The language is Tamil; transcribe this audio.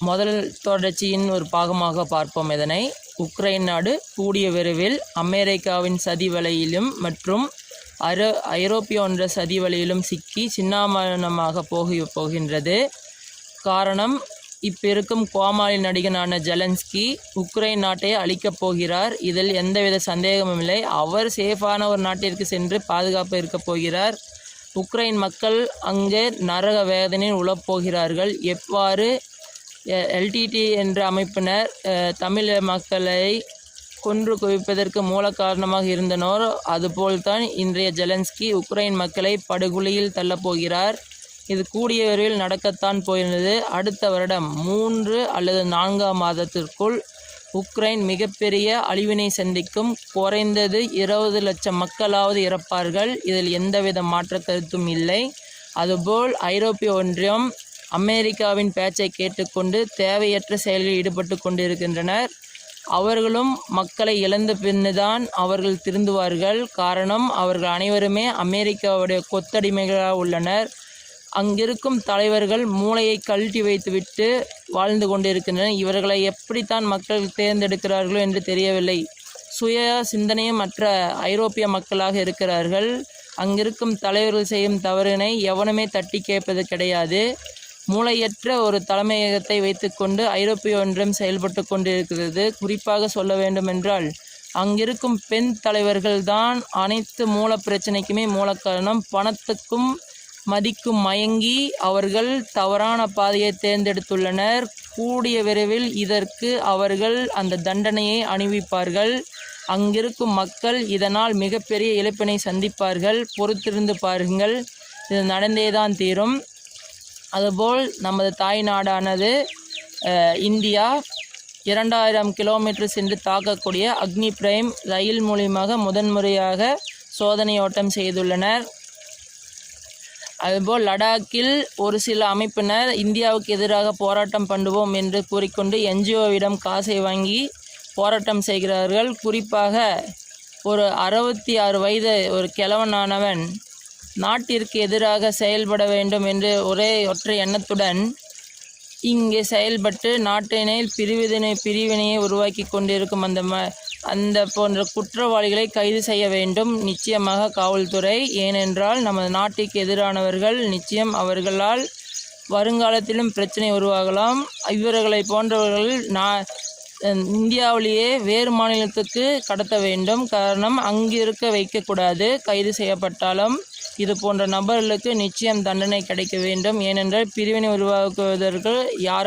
முதல் தொடர்ச்சியின் ஒரு பாகமாக பார்ப்போம். இதனை உக்ரைன் நாடு கூடிய விரைவில் அமெரிக்காவின் சதி வலையிலும் மற்றும் ஐரோப்பிய ஒன்ற சதி வலையிலும் சிக்கி சின்னாமணமாக போகின்றது. காரணம், இப்போ இருக்கும் கோமாளி நடிகனான ஜெலன்ஸ்கி உக்ரைன் நாட்டை அழிக்கப் போகிறார். இதில் எந்தவித சந்தேகமும் இல்லை. அவர் சேஃபான ஒரு நாட்டிற்கு சென்று பாதுகாப்பு இருக்கப் போகிறார். உக்ரைன் மக்கள் அங்கே நரக வேதனையில் உழப்போகிறார்கள். எவ்வாறு எல்டிடி என்ற அமைப்பினர் தமிழ் மக்களை கொன்று குவிப்பதற்கு மூல காரணமாக இருந்தனரோ அதுபோல்தான் இன்றைய ஜெலன்ஸ்கி உக்ரைன் மக்களை படுகொலியில் தள்ளப்போகிறார். இது கூடிய விரைவில் நடக்கத்தான் போகிறது. அடுத்த வருடம் 3 அல்லது 4 மாதத்திற்குள் உக்ரைன் மிகப்பெரிய அழிவினை சந்திக்கும். குறைந்தது 20 லட்சம் மக்களாவது இறப்பார்கள். இதில் எந்தவித மாற்ற கருத்தும் இல்லை. அதுபோல் ஐரோப்பிய ஒன்றியம் அமெரிக்காவின் பேச்சை கேட்டுக்கொண்டு தேவையற்ற செயல்களில் ஈடுபட்டு கொண்டிருக்கின்றனர். அவர்களும் மக்களை இழந்த பின்னுதான் அவர்கள் திருந்துவார்கள். காரணம், அவர்கள் அனைவருமே அமெரிக்காவுடைய கொத்தடிமைகளாக உள்ளனர். அங்கிருக்கும் தலைவர்கள் மூளையை கழட்டி வைத்துவிட்டு வாழ்ந்து கொண்டிருக்கின்றனர். இவர்களை எப்படித்தான் மக்கள் தேர்ந்தெடுக்கிறார்களோ என்று தெரியவில்லை. சுய சிந்தனையும் மற்ற ஐரோப்பிய மக்களாக இருக்கிறார்கள். அங்கிருக்கும் தலைவர்கள் செய்யும் தவறினை எவனுமே தட்டி கேட்பது கிடையாது. மூளையற்ற ஒரு தலைமையகத்தை வைத்துக்கொண்டு ஐரோப்பிய ஒன்றியம் செயல்பட்டு கொண்டிருக்கிறது. குறிப்பாக சொல்ல வேண்டுமென்றால் அங்கிருக்கும் பெண் தலைவர்கள் தான் அனைத்து மூல பிரச்சனைக்குமே மூல காரணம். பணத்துக்கும் மதிக்கும் மயங்கி அவர்கள் தவறான பாதையை தேர்ந்தெடுத்துள்ளனர். கூடிய விரைவில் இதற்கு அவர்கள் அந்த தண்டனையை அணிவிப்பார்கள். அங்கிருக்கும் மக்கள் இதனால் மிகப்பெரிய இழப்பினை சந்திப்பார்கள். பொறுத்திருந்து பாருங்கள், இது நடந்தேதான் தீரும். அதுபோல் நமது தாய் நாடானது இந்தியா 2000 கிலோமீட்டர் சென்று தாக்கக்கூடிய அக்னி பிரைம் ரயில் மூலியமாக முதன்முறையாக சோதனை ஓட்டம் செய்துள்ளனர். அதுபோல் லடாக்கில் ஒரு சில அமைப்பினர் இந்தியாவுக்கு எதிராக போராட்டம் பண்ணுவோம் என்று கூறிக்கொண்டு என்ஜிஓவிடம் காசை வாங்கி போராட்டம் செய்கிறார்கள். குறிப்பாக ஒரு 66 வயது ஒரு கிழவனானவன் நாட்டிற்கு எதிராக செயல்பட வேண்டும் என்று ஒற்றை எண்ணத்துடன் இங்கே செயல்பட்டு நாட்டினை பிரிவினையை உருவாக்கி கொண்டிருக்கும் அந்த போன்ற குற்றவாளிகளை கைது செய்ய வேண்டும் நிச்சயமாக காவல்துறை. ஏனென்றால் நமது நாட்டுக்கு எதிரானவர்கள் நிச்சயம் அவர்களால் வருங்காலத்திலும் பிரச்சனை உருவாகலாம். இவர்களை போன்றவர்கள் இந்தியாவிலேயே வேறு மாநிலத்துக்கு கடத்த வேண்டும். காரணம், அங்கு இருக்க வைக்கக்கூடாது. கைது செய்யப்பட்டாலும் இது போன்ற நபர்களுக்கு நிச்சயம் தண்டனை கிடைக்க வேண்டும். ஏனென்றால் பிரிவினை உருவாக்குவதற்கு யார்